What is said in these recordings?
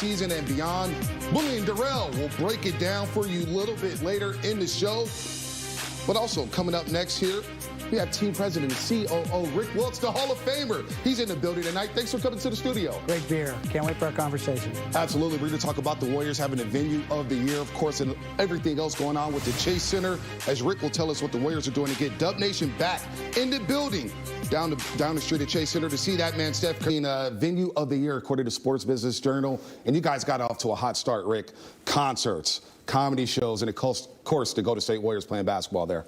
season and beyond. Willie and Darrell will break it down for you a little bit later in the show. But also coming up next here, we have team president and COO Rick Wilkes, the Hall of Famer. He's in the building tonight. Thanks for coming to the studio. Great beer. Can't wait for our conversation. Absolutely. We're going to talk about the Warriors having a venue of the year, of course, and everything else going on with the Chase Center, as Rick will tell us what the Warriors are doing to get Dub Nation back in the building down the street at Chase Center to see that man, Steph Curry, venue of the year, according to Sports Business Journal. And you guys got off to a hot start, Rick. Concerts, comedy shows, and of course, the Golden State Warriors playing basketball there.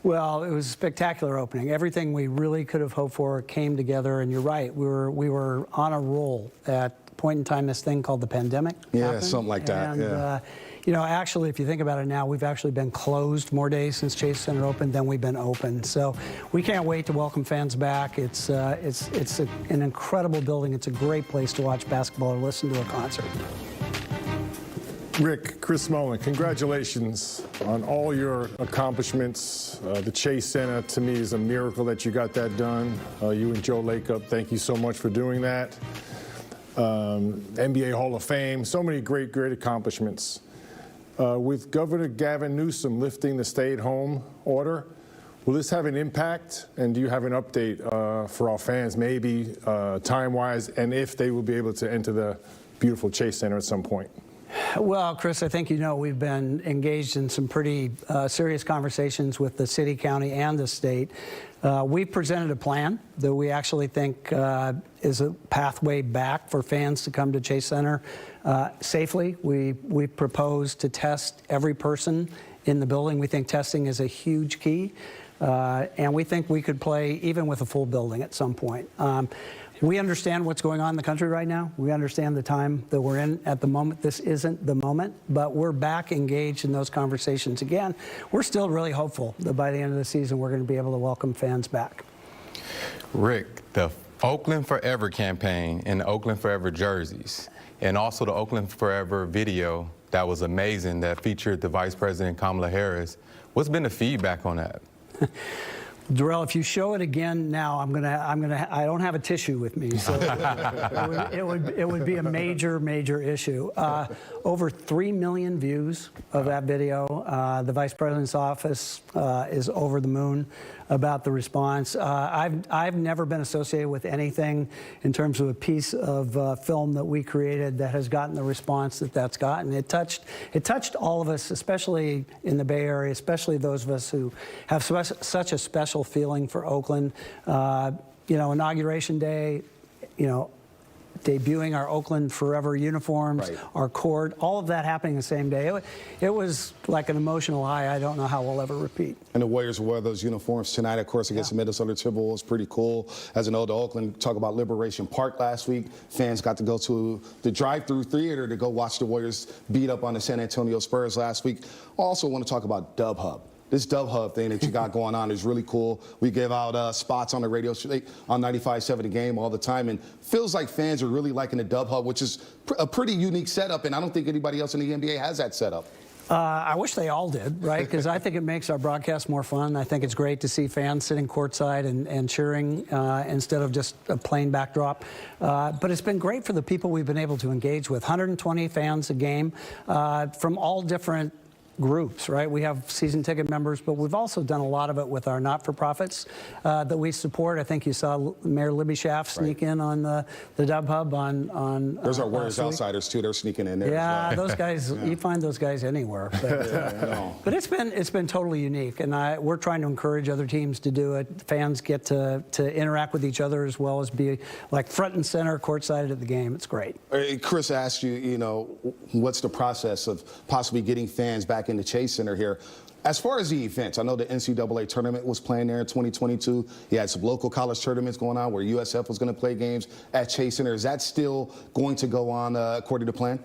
Well, it was a spectacular opening. Everything we really could have hoped for came together, and you're right. We were on a roll at the point in time this thing called the pandemic happened. Something like that. And, you know, actually, if you think about it now, we've actually been closed more days since Chase Center opened than we've been open. So we can't wait to welcome fans back. It's an incredible building. It's a great place to watch basketball or listen to a concert. Rick, Chris Mullen, congratulations on all your accomplishments. The Chase Center, to me, is a miracle that you got that done. You and Joe Lacob, thank you so much for doing that. NBA Hall of Fame, so many great accomplishments. With Governor Gavin Newsom lifting the stay-at-home order, will this have an impact? And do you have an update for our fans, maybe time-wise, and if they will be able to enter the beautiful Chase Center at some point? Well, Chris, I think you know we've been engaged in some pretty serious conversations with the city, county, and the state. We've presented a plan that we actually think is a pathway back for fans to come to Chase Center safely. We propose to test every person in the building. We think testing is a huge key, and we think we could play even with a full building at some point. We understand what's going on in the country right now. We understand the time that we're in at the moment. This isn't the moment, but we're back engaged in those conversations again. We're still really hopeful that by the end of the season, we're going to be able to welcome fans back. Rick, the Oakland Forever campaign and the Oakland Forever jerseys, and also the Oakland Forever video that was amazing that featured the Vice President Kamala Harris. What's been the feedback on that? Darrell, if you show it again now, I don't have a tissue with me, so it would be a major issue. Over 3 million views of that video. The Vice President's office is over the moon about the response. I've never been associated with anything in terms of a piece of film that we created that has gotten the response that that's gotten. It touched all of us, especially in the Bay Area, especially those of us who have such a special feeling for Oakland. You know, Inauguration Day, you know, debuting our Oakland Forever uniforms, right, our court, all of that happening the same day. It was like an emotional high I don't know how we'll ever repeat. And the Warriors will wear those uniforms tonight, of course, against the Minnesota Timberwolves. Pretty cool. As an old Oakland, talk about Liberation Park last week. Fans got to go to the drive-through theater to go watch the Warriors beat up on the San Antonio Spurs last week. Also want to talk about Dub Hub. This Dub Hub thing that you got going on is really cool. We give out spots on the radio on 95.7 The Game all the time, and feels like fans are really liking the Dub Hub, which is a pretty unique setup, and I don't think anybody else in the NBA has that setup. I wish they all did, right? Because I think it makes our broadcast more fun. I think it's great to see fans sitting courtside and cheering instead of just a plain backdrop. But it's been great for the people we've been able to engage with. 120 fans a game from all different groups, right? We have season ticket members, but we've also done a lot of it with our not-for-profits that we support. I think you saw Mayor Libby Schaaf sneak in on the Dub Hub on There's our Warriors Outsiders, too. They're sneaking in there. Yeah, as well. those guys, you find those guys anywhere. But, but it's been totally unique, and we're trying to encourage other teams to do it. Fans get to interact with each other as well as be like front and center courtside at the game. It's great. Chris asked you, you know, what's the process of possibly getting fans back in the Chase Center here? As far as the events, I know the NCAA tournament was playing there in 2022. You had some local college tournaments going on where USF was going to play games at Chase Center. Is that still going to go on according to plan?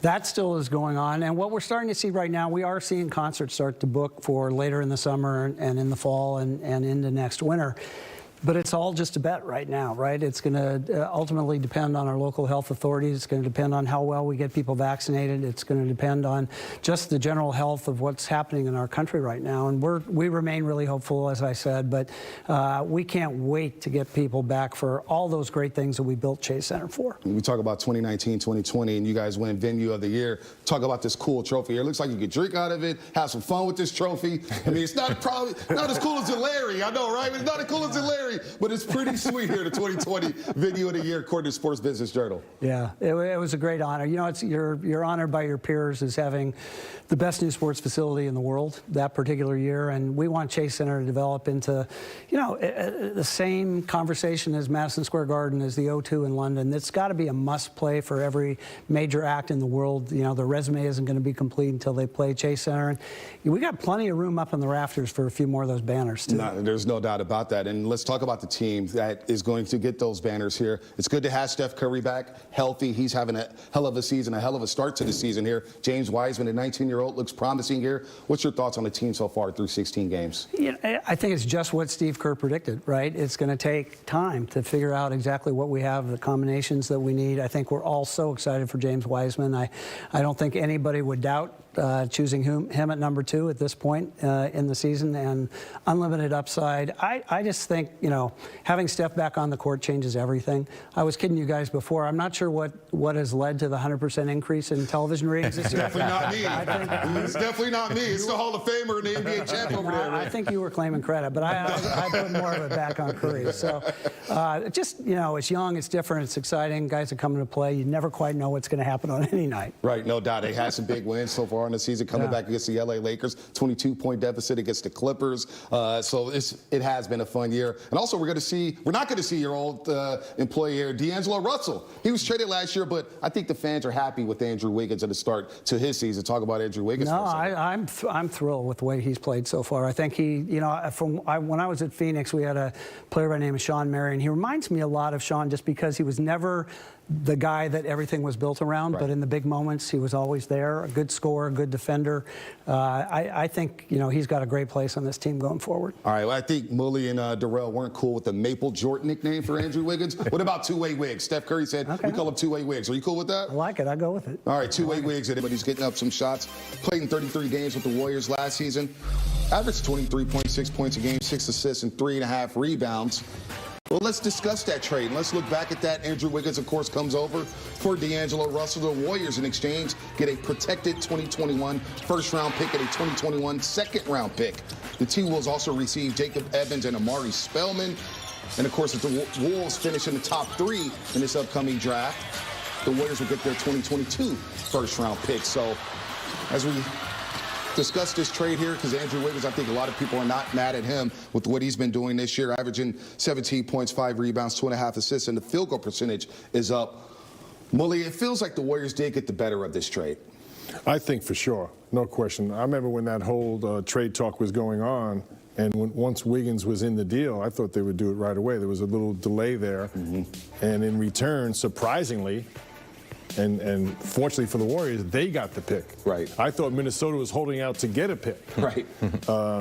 That still is going on, and what we're starting to see right now, we are seeing concerts start to book for later in the summer and in the fall and into next winter. But it's all just a bet right now, right? It's going to ultimately depend on our local health authorities. It's going to depend on how well we get people vaccinated. It's going to depend on just the general health of what's happening in our country right now. And we remain really hopeful, as I said, but we can't wait to get people back for all those great things that we built Chase Center for. We talk about 2019, 2020, and you guys win Venue of the Year. Talk about this cool trophy here. It looks like you could drink out of it, have some fun with this trophy. I mean, it's probably not as cool as the Larry, I know, right? It's not as cool as the Larry, but it's pretty sweet here, the 2020 Venue of the Year, according to Sports Business Journal. Yeah, it was a great honor. You know, you're honored by your peers as having the best new sports facility in the world that particular year, and we want Chase Center to develop into, you know, the same conversation as Madison Square Garden, as the O2 in London. It's got to be a must-play for every major act in the world. You know, the resume isn't going to be complete until they play Chase Center, and we got plenty of room up in the rafters for a few more of those banners too. No, there's no doubt about that. And let's talk about the team that is going to get those banners here. It's good to have Steph Curry back, healthy. He's having a hell of a season, a hell of a start to the season here. James Wiseman, the 19-year-old, looks promising here. What's your thoughts on the team so far through 16 games? You know, I think it's just what Steve Kerr predicted, right? It's going to take time to figure out exactly what we have, the combinations that we need. I think we're all so excited for James Wiseman. I don't think anybody would doubt choosing him at number 2 at this point in the season, and unlimited upside. I just think, you know, having Steph back on the court changes everything. I was kidding you guys before. I'm not sure what has led to the 100% increase in television ratings this year. Definitely not me. It's definitely not me. It's the Hall of Famer and the NBA champ over there. I think you were claiming credit, but I put more of it back on Curry. So just, you know, it's young, it's different, it's exciting. Guys are coming to play. You never quite know what's going to happen on any night. Right, no doubt. They had some big wins so far in the season, coming back against the LA Lakers, 22-point deficit against the Clippers. So it has been a fun year. And also, we're not going to see your old employee here, D'Angelo Russell. He was traded last year, but I think the fans are happy with Andrew Wiggins at the start to his season. Talk about Andrew Wiggins. No, I'm thrilled with the way he's played so far. I think he, you know, when I was at Phoenix, we had a player by the name of Sean Marion. He reminds me a lot of Sean just because he was never the guy that everything was built around, but in the big moments, he was always there, a good scorer, a good defender. I think, you know, he's got a great place on this team going forward. All right, well, I think Mully and Darrell weren't cool with the Maple Jordan nickname for Andrew Wiggins. What about two-way Wiggs? Steph Curry said we call him two-way Wiggs. Are you cool with that? I like it. I go with it. All right, two-way Wiggs, but he's getting up some shots. Played in 33 games with the Warriors last season. Averaged 23.6 points a game, 6 assists, and 3.5 rebounds. Well, let's discuss that trade. Let's look back at that. Andrew Wiggins, of course, comes over for D'Angelo Russell. The Warriors, in exchange, get a protected 2021 first-round pick and a 2021 second-round pick. The T-Wolves also receive Jacob Evans and Amari Spellman. And, of course, if the Wolves finish in the top 3 in this upcoming draft, the Warriors will get their 2022 first-round pick. So, as we discuss this trade here, because Andrew Wiggins, I think a lot of people are not mad at him with what he's been doing this year, averaging 17 points, 5 rebounds, 2.5 assists, and the field goal percentage is up. Mully, it feels like the Warriors did get the better of this trade. I think for sure, no question. I remember when that whole trade talk was going on, and once Wiggins was in the deal, I thought they would do it right away. There was a little delay there, and in return, surprisingly, and fortunately for the Warriors, they got the pick. Right. I thought Minnesota was holding out to get a pick. Right.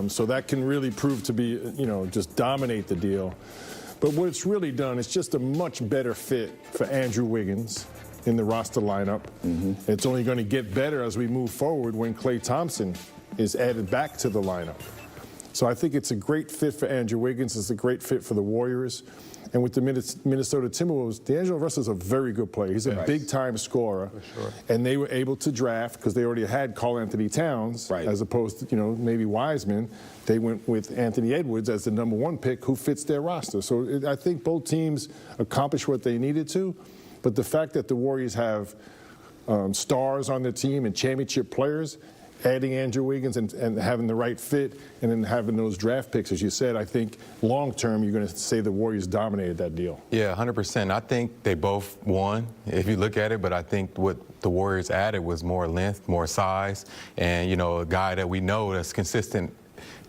So that can really prove to be, you know, just dominate the deal. But what it's really done is just a much better fit for Andrew Wiggins in the roster lineup. It's only going to get better as we move forward when Klay Thompson is added back to the lineup. So I think it's a great fit for Andrew Wiggins. It's a great fit for the Warriors. And with the Minnesota Timberwolves, D'Angelo Russell is a very good player. He's a big-time scorer. For sure. And they were able to draft, because they already had Karl Anthony Towns, as opposed to, you know, maybe Wiseman. They went with Anthony Edwards as the #1 pick, who fits their roster. So I think both teams accomplished what they needed to. But the fact that the Warriors have stars on their team and championship players, adding Andrew Wiggins and having the right fit, and then having those draft picks, as you said, I think long-term you're going to say the Warriors dominated that deal. Yeah, 100%. I think they both won, if you look at it, but I think what the Warriors added was more length, more size, and, you know, a guy that we know that's consistent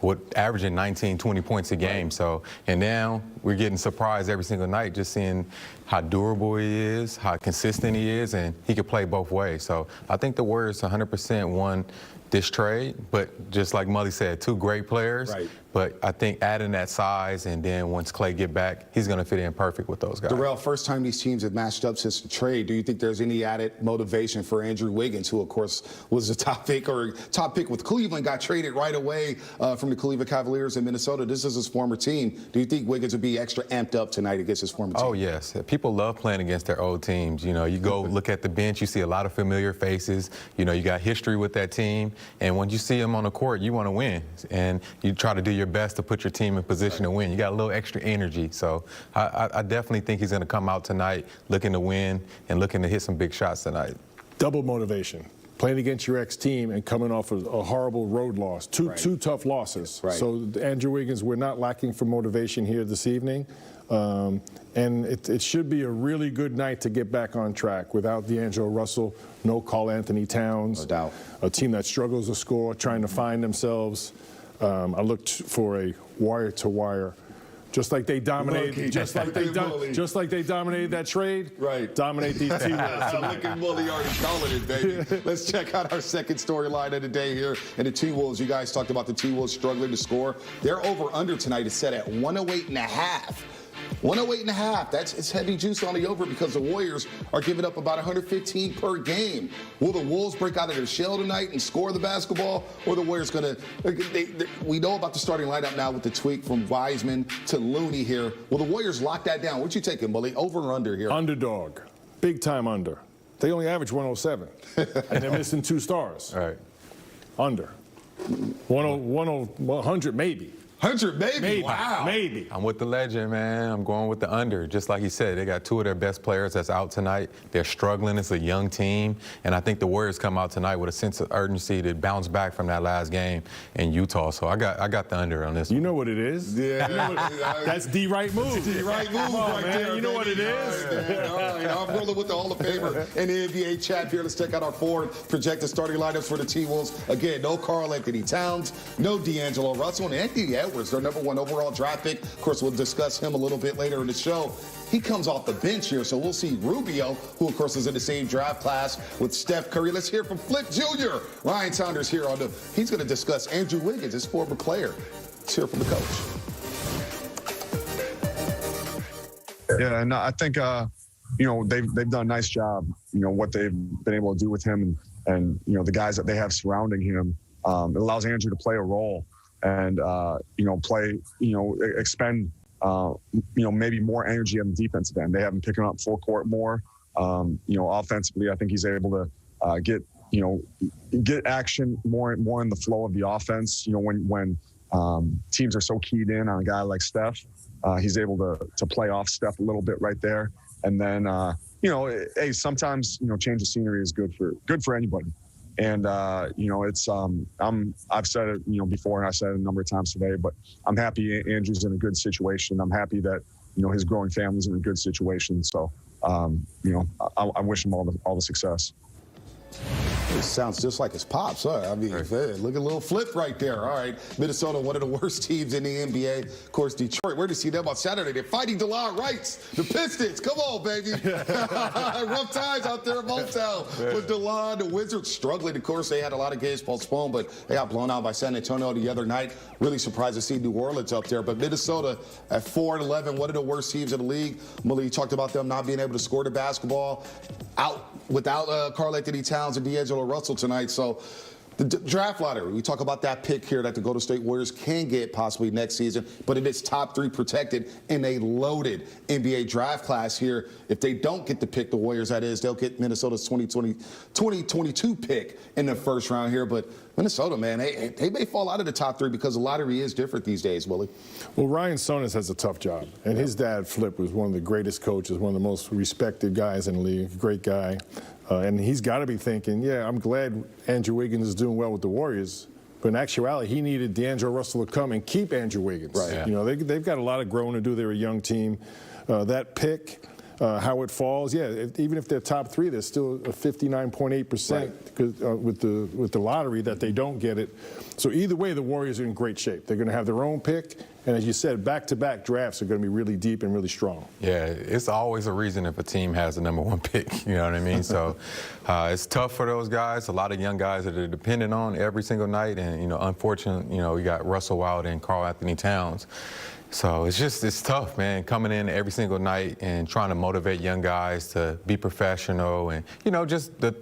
with averaging 19, 20 points a game. So, and now we're getting surprised every single night just seeing how durable he is, how consistent he is, and he can play both ways. So I think the Warriors 100% won this trade, but just like Mully said, two great players. Right. But I think adding that size, and then once Clay get back, he's going to fit in perfect with those guys. Darrell, first time these teams have matched up since the trade. Do you think there's any added motivation for Andrew Wiggins, who, of course, was a top pick with Cleveland, got traded right away from the Cleveland Cavaliers in Minnesota? This is his former team. Do you think Wiggins would be extra amped up tonight against his former team? Oh, yes. People love playing against their old teams. You know, you go look at the bench, you see a lot of familiar faces. You know, you got history with that team. And when you see them on the court, you want to win. And you try to do your best to put your team in position to win. You got a little extra energy. So I definitely think he's going to come out tonight looking to win and looking to hit some big shots tonight. Double motivation. Playing against your ex-team and coming off a horrible road loss. Two tough losses. Right. So, Andrew Wiggins, we're not lacking for motivation here this evening. And it should be a really good night to get back on track without D'Angelo Russell, no Karl Anthony Towns. No doubt. A team that struggles to score, trying to find themselves. I looked for a wire-to-wire. Just like they dominated, just like they dominated that trade. Right. Dominate these T-Wolves. Look at Mully already calling it, baby. Let's check out our second storyline of the day here. And the T-Wolves, you guys talked about the T-Wolves struggling to score. Their over-under tonight is set at 108.5. 108.5. It's heavy juice on the over because the Warriors are giving up about 115 per game. Will the Wolves break out of their shell tonight and score the basketball, or the Warriors going to? We know about the starting lineup now with the tweak from Wiseman to Looney here. Will the Warriors lock that down? What you taking, Mully? Over or under here? Underdog, big time under. They only average 107, and they're missing 2 stars. All right. Under. 100 maybe. 100, maybe. Wow. Maybe. I'm with the legend, man. I'm going with the under. Just like he said, they got 2 of their best players that's out tonight. They're struggling. It's a young team. And I think the Warriors come out tonight with a sense of urgency to bounce back from that last game in Utah. So I got the under on this You one. know what it is? Yeah. That's the right move. The right move right man. there. You know what it is? All right. I'm rolling with the Hall of Famer and the NBA chat here. Let's check out our forward projected starting lineups for the T-Wolves. Again, no Karl Anthony Towns, no D'Angelo Russell, and Anthony Edwards, their number 1 overall draft pick. Of course, we'll discuss him a little bit later in the show. He comes off the bench here, so we'll see Rubio, who, of course, is in the same draft class with Steph Curry. Let's hear from Flip Jr. Ryan Saunders here on he's going to discuss Andrew Wiggins, his former player. Let's hear from the coach. Yeah, and I think they've done a nice job. What they've been able to do with him, and the guys that they have surrounding him. It allows Andrew to play a role and expend maybe more energy on the defensive end. They have him picking up full court more. Offensively, I think he's able to get action more in the flow of the offense. when teams are so keyed in on a guy like Steph. He's able to play off Steph a little bit right there. And then, hey, sometimes, change of scenery is good for anybody. And, I've said it, before, and I said it a number of times today, but I'm happy Andrew's in a good situation. I'm happy that, his growing family's in a good situation. So, I wish him all the success. It sounds just like his pops, huh? I mean, look at a little flip right there. All right, Minnesota, one of the worst teams in the NBA. Of course, Detroit, where to see them on Saturday? They're fighting Delon Wrights, the Pistons. Come on, baby. Rough times out there in Motown. But Delon, the Wizards struggling. Of course, they had a lot of games postponed, but they got blown out by San Antonio the other night. Really surprised to see New Orleans up there. But Minnesota at 4-11, one of the worst teams in the league. Mully, you talked about them not being able to score the basketball out without Karl Anthony Towns and D'Angelo Russell tonight. So the draft lottery, we talk about that pick here that the Golden State Warriors can get possibly next season, but it is top 3 protected in a loaded NBA draft class here. If they don't get the pick, the Warriors, that is, they'll get Minnesota's 2022 pick in the first round here. But Minnesota, man, they may fall out of the top 3 because the lottery is different these days, Willie. Well, Ryan Saunders has a tough job. And his dad, Flip, was one of the greatest coaches, one of the most respected guys in the league, great guy. And he's got to be thinking, yeah, I'm glad Andrew Wiggins is doing well with the Warriors. But in actuality, he needed D'Angelo Russell to come and keep Andrew Wiggins. Right. Yeah. They've got a lot of growing to do. They're a young team. That pick, how it falls, even if they're top 3, there's still a 59.8% with the lottery that they don't get it. So either way, the Warriors are in great shape. They're going to have their own pick, And as you said, back-to-back drafts are going to be really deep and really strong. Yeah, it's always a reason if a team has the #1 pick, you know what I mean? So it's tough for those guys, a lot of young guys that are dependent on every single night. And, unfortunately, we got Russell Wilder and Karl Anthony Towns. So it's tough, man, coming in every single night and trying to motivate young guys to be professional and, just the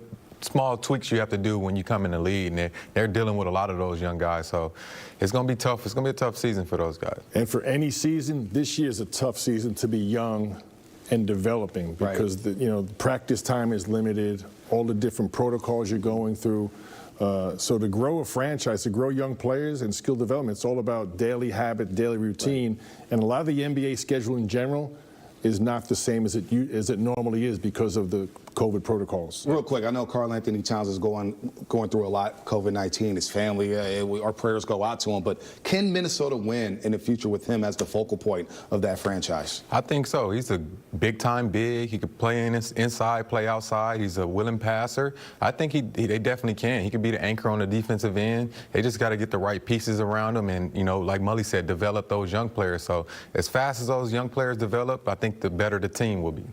small tweaks you have to do when you come in the lead. And they're dealing with a lot of those young guys. So it's going to be tough. It's going to be a tough season for those guys. And for any season, this year is a tough season to be young and developing because, the practice time is limited, all the different protocols you're going through. So to grow a franchise, to grow young players and skill development, it's all about daily habit, daily routine. And a lot of the NBA schedule in general is not the same as it normally is because of the COVID protocols. Real quick, I know Karl Anthony Towns is going through a lot, COVID-19, his family, our prayers go out to him, but can Minnesota win in the future with him as the focal point of that franchise? I think so. He's a big-time big. He could play inside, play outside. He's a willing passer. I think they definitely can. He could be the anchor on the defensive end. They just got to get the right pieces around him and, like Mully said, develop those young players. So as fast as those young players develop, I think the better the team will be.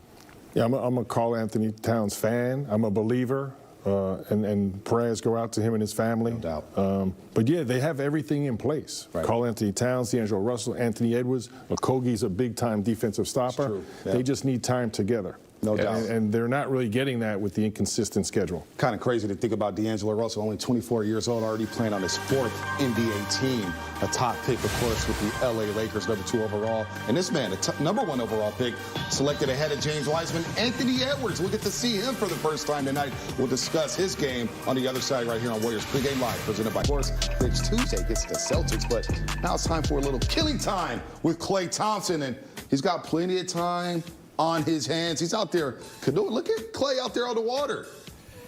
Yeah, I'm a Karl Anthony Towns fan. I'm a believer, and prayers go out to him and his family. No doubt. But yeah, they have everything in place. Right. Karl Anthony Towns, D'Angelo Russell, Anthony Edwards. Okogie's a big-time defensive stopper. True. Yeah. They just need time together. No doubt. And they're not really getting that with the inconsistent schedule. Kind of crazy to think about D'Angelo Russell, only 24 years old, already playing on his 4th NBA team. A top pick, of course, with the LA Lakers, #2 overall. And this man, a #1 overall pick, selected ahead of James Wiseman. Anthony Edwards, we'll get to see him for the first time tonight. We'll discuss his game on the other side right here on Warriors Pregame Live, presented by, of course, Bridge Tuesday gets the Celtics. But now it's time for a little killing time with Klay Thompson, and he's got plenty of time on his hands. He's out there canoeing. Look at Klay out there on the water.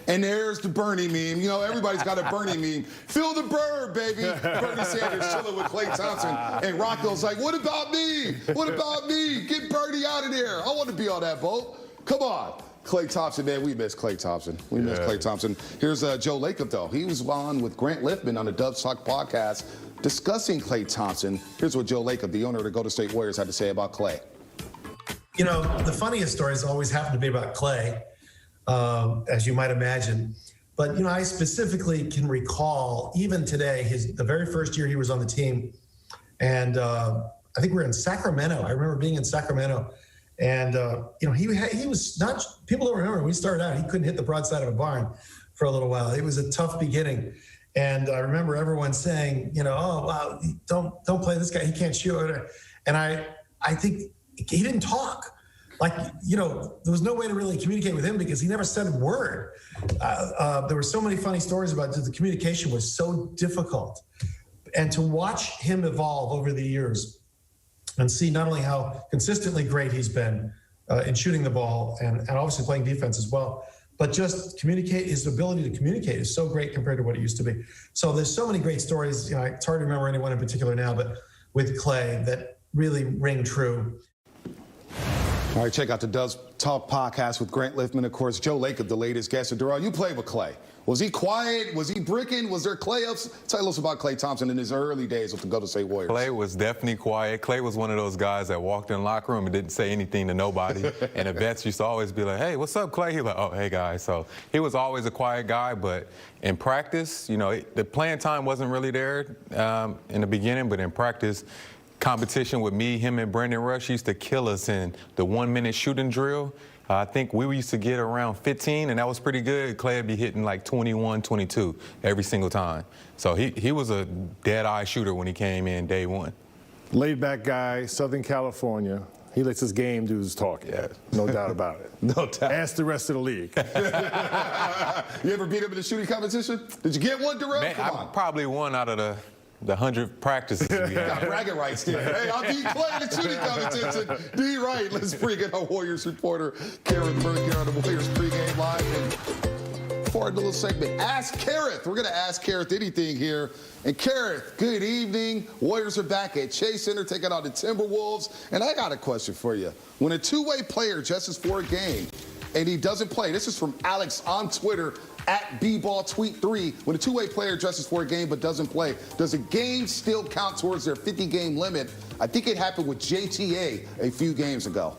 And there's the Bernie meme. Everybody's got a Bernie meme. Feel the bird, baby. Bernie Sanders chilling with Klay Thompson. And Rocco's like, what about me? What about me? Get Bernie out of there. I want to be on that boat. Come on. Klay Thompson, man, we miss Klay Thompson. We miss Klay Thompson. Here's Joe Lacob, though. He was on with Grant Liffman on the Dubs Talk podcast discussing Klay Thompson. Here's what Joe Lacob, the owner of the Golden State Warriors, had to say about Klay. The funniest stories always happen to be about Klay, as you might imagine. But, I specifically can recall, even today, the very first year he was on the team, and I think we were in Sacramento. I remember being in Sacramento, and, he was not, people don't remember, when we started out, he couldn't hit the broadside of a barn for a little while. It was a tough beginning. And I remember everyone saying, oh, wow, don't play this guy, he can't shoot. And I think he didn't talk. There was no way to really communicate with him because he never said a word. There were so many funny stories about the communication was so difficult. And to watch him evolve over the years and see not only how consistently great he's been in shooting the ball and obviously playing defense as well, but just communicate, his ability to communicate is so great compared to what it used to be. So there's so many great stories. It's hard to remember anyone in particular now, but with Klay that really ring true. All right, check out the Dubs Talk podcast with Grant Liffman, of course. Joe Lacob, the latest guest. And Darrell, you played with Klay. Was he quiet? Was he bricking? Was there Klay-ups? Tell us about Klay Thompson in his early days with the Golden State Warriors. Klay was definitely quiet. Klay was one of those guys that walked in the locker room and didn't say anything to nobody. And the vets used to always be like, hey, what's up, Klay? He was like, oh, hey, guys. So he was always a quiet guy. But in practice, the playing time wasn't really there in the beginning. But in practice, competition with me, him, and Brandon Rush used to kill us in the 1-minute shooting drill. I think we used to get around 15, and that was pretty good. Klay would be hitting like 21, 22 every single time. So he was a dead-eye shooter when he came in day one. Laid-back guy, Southern California. He lets his game do his talking. Yeah. No doubt about it. No doubt. Ask the rest of the league. You ever beat him in a shooting competition? Did you get one, Darrell? Man, Come I on. probably won out of the 100 practices we Got had. bragging rights there. Hey, I beat Klay in the shooting competition. D. Right. Let's bring in our Warriors reporter, Karen Burke, here on the Warriors Pregame Live. And for our little segment, Ask Kareth. We're going to ask Kareth anything here. And Kareth, good evening. Warriors are back at Chase Center taking on the Timberwolves. And I got a question for you. When a two-way player adjusts for a game, and he doesn't play. This is from Alex on Twitter at @bballtweet3. When a two-way player dresses for a game but doesn't play, does a game still count towards their 50-game limit? I think it happened with JTA a few games ago.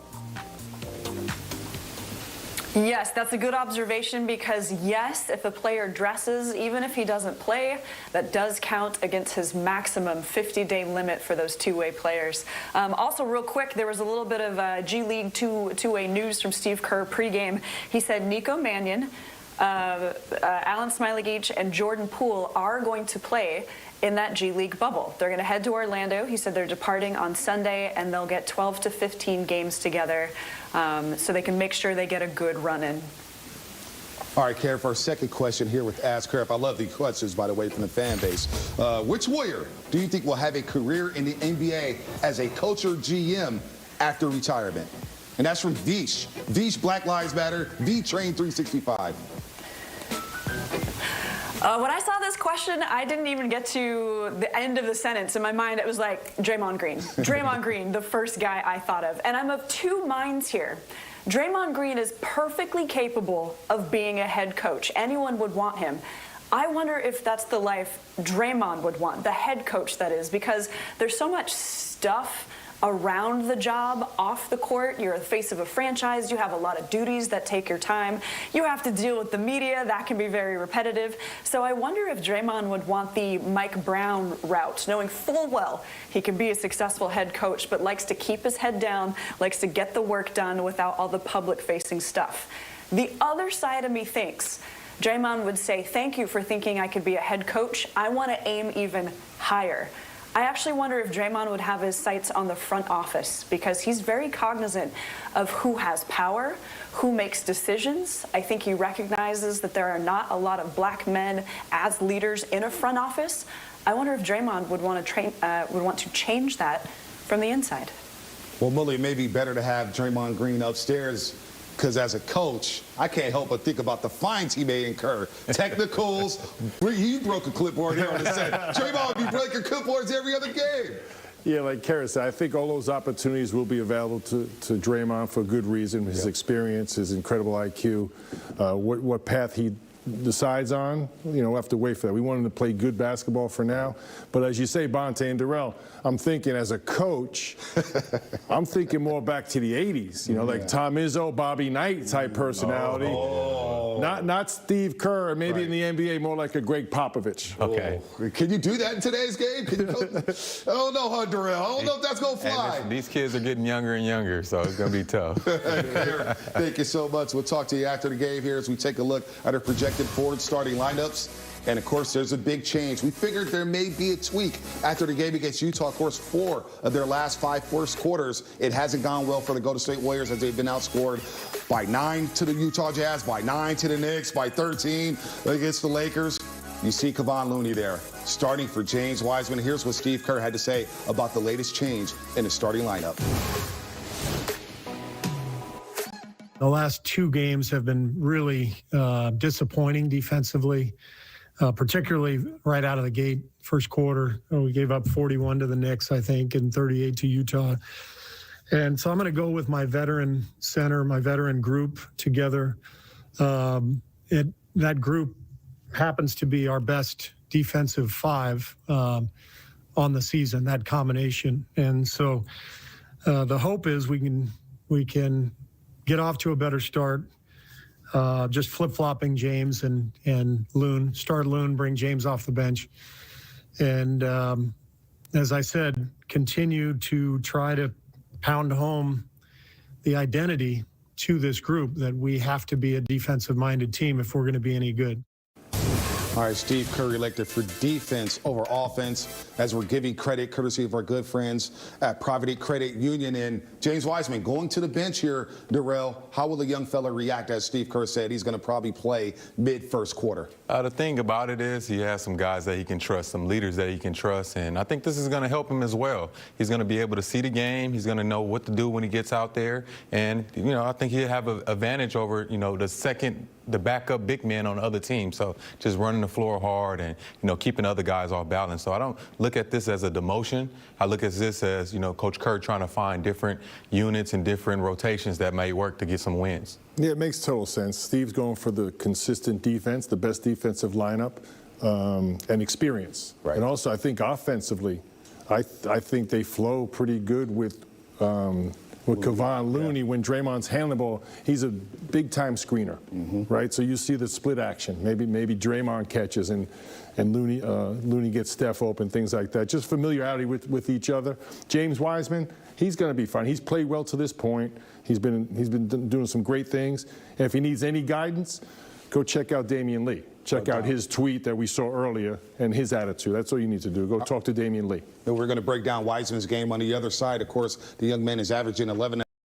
Yes, that's a good observation because, yes, if a player dresses, even if he doesn't play, that does count against his maximum 50-day limit for those two-way players. Also, real quick, there was a little bit of G League two-way news from Steve Kerr pregame. He said Nico Mannion, Alan Smailagic, and Jordan Poole are going to play in that G League bubble. They're going to head to Orlando. He said they're departing on Sunday, and they'll get 12 to 15 games together so they can make sure they get a good run in. All right, Karen, for our second question here with Ask Kerr. I love these questions, by the way, from the fan base. Which Warrior do you think will have a career in the NBA as a coach or GM after retirement? And that's from Vish. Vish, Black Lives Matter, V-Train 365. When I saw this question, I didn't even get to the end of the sentence. In my mind, it was like Draymond Green. Draymond Green, the first guy I thought of. And I'm of two minds here. Draymond Green is perfectly capable of being a head coach. Anyone would want him. I wonder if that's the life Draymond would want, the head coach, that is, because there's so much stuff around the job, off the court. You're the face of a franchise. You have a lot of duties that take your time. You have to deal with the media. That can be very repetitive. So I wonder if Draymond would want the Mike Brown route, knowing full well he can be a successful head coach, but likes to keep his head down, likes to get the work done without all the public-facing stuff. The other side of me thinks Draymond would say, thank you for thinking I could be a head coach. I want to aim even higher. I actually wonder if Draymond would have his sights on the front office because he's very cognizant of who has power, who makes decisions. I think he recognizes that there are not a lot of black men as leaders in a front office. I wonder if Draymond would want to change that from the inside. Well, Mully, it may be better to have Draymond Green upstairs because as a coach, I can't help but think about the fines he may incur. Technicals, he broke a clipboard here on the set. Draymond would be breaking clipboards every other game. Yeah, like Kara said, I think all those opportunities will be available to Draymond for good reason. His experience, his incredible IQ, what path he decides on, we'll have to wait for that. We want him to play good basketball for now. But as you say, Bonte and Darrell, I'm thinking as a coach, I'm thinking more back to the 80s, like Tom Izzo, Bobby Knight type personality. Not Steve Kerr, maybe in the NBA, more like a Greg Popovich. Okay. Can you do that in today's game? I don't know, huh, Darrell? I don't know if that's going to fly. Listen, these kids are getting younger and younger, so it's going to be tough. Thank you so much. We'll talk to you after the game here as we take a look at our projected forward starting lineups. And, of course, there's a big change. We figured there may be a tweak after the game against Utah. Of course, 4 of their last 5 first quarters, it hasn't gone well for the Golden State Warriors as they've been outscored by 9 to the Utah Jazz, by 9 to the Knicks, by 13 against the Lakers. You see Kevon Looney there, starting for James Wiseman. Here's what Steve Kerr had to say about the latest change in the starting lineup. The last 2 games have been really disappointing defensively, particularly right out of the gate. First quarter, we gave up 41 to the Knicks, I think, and 38 to Utah. And so I'm going to go with my veteran center, my veteran group together. That group happens to be our best defensive 5 on the season, that combination. And so the hope is we can get off to a better start, just flip-flopping James and Loon. Start Loon, bring James off the bench. And as I said, continue to try to pound home the identity to this group that we have to be a defensive-minded team if we're going to be any good. All right, Steve Kerr elected for defense over offense as we're giving credit courtesy of our good friends at Provident Credit Union. And James Wiseman going to the bench here, Darrell. How will the young fella react? As Steve Kerr said, he's going to probably play mid-first quarter. The thing about it is he has some guys that he can trust, some leaders that he can trust, and I think this is going to help him as well. He's going to be able to see the game. He's going to know what to do when he gets out there. And, I think he'll have an advantage over, the second the backup big men on the other team. So just running the floor hard and, keeping other guys off balance. So I don't look at this as a demotion. I look at this as, Coach Kerr trying to find different units and different rotations that may work to get some wins. Yeah, it makes total sense. Steve's going for the consistent defense, the best defensive lineup, and experience. Right. And also, I think offensively, I think they flow pretty good with Kevon Looney. When Draymond's handling the ball, he's a big-time screener, right? So you see the split action. Maybe Draymond catches and Looney gets Steph open, things like that. Just familiarity with each other. James Wiseman, he's going to be fine. He's played well to this point. He's been doing some great things. And if he needs any guidance, go check out Damian Lee. Check out his tweet that we saw earlier and his attitude. That's all you need to do. Go talk to Damian Lee. And we're going to break down Wiseman's game on the other side. Of course, the young man is averaging 11.